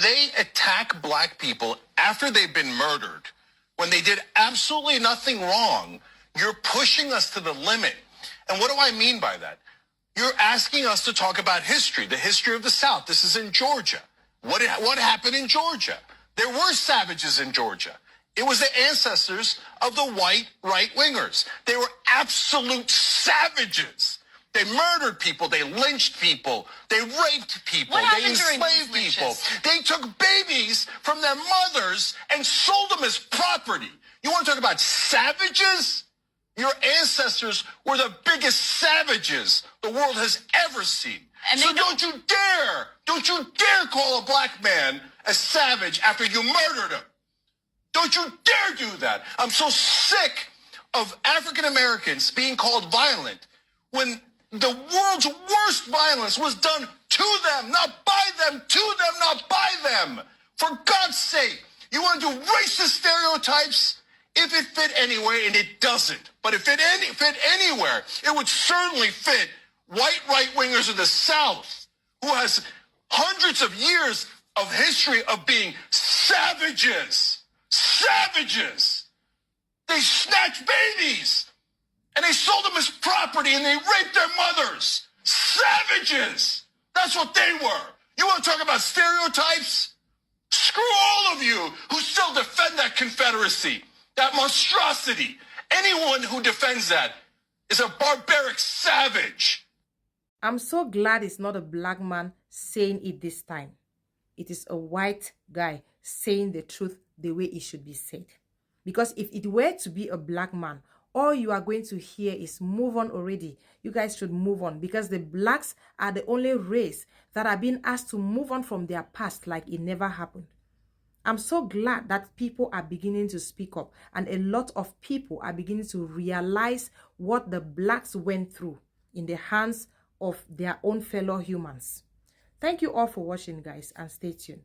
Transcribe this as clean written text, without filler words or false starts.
They attack black people after they've been murdered when they did absolutely nothing wrong. You're pushing us to the limit. And what do I mean by that? You're asking us to talk about history, the history of the South. This is in Georgia. What happened in Georgia? There were savages in Georgia. It was the ancestors of the white right-wingers. They were absolute savages. They murdered people. They lynched people. They raped people. They enslaved people. They took babies from their mothers and sold them as property. You want to talk about savages? Your ancestors were the biggest savages the world has ever seen. And so don't you dare call a black man a savage after you murdered him. Don't you dare do that. I'm so sick of African Americans being called violent when the world's worst violence was done to them, not by them, to them, not by them. For God's sake, you want to do racist stereotypes? If it fit anywhere, and it doesn't. But if it fit anywhere, it would certainly fit white right-wingers of the South, who has hundreds of years of history of being savages. Savages. They snatched babies, and they sold them as property, and they raped their mothers. Savages. That's what they were. You want to talk about stereotypes? Screw all of you who still defend that Confederacy. That monstrosity. Anyone who defends that is a barbaric savage. I'm so glad it's not a black man saying it this time. It is a white guy saying the truth the way it should be said. Because if it were to be a black man, all you are going to hear is move on already. You guys should move on, because the blacks are the only race that are being asked to move on from their past like it never happened. I'm so glad that people are beginning to speak up, and a lot of people are beginning to realize what the blacks went through in the hands of their own fellow humans. Thank you all for watching, guys, and stay tuned.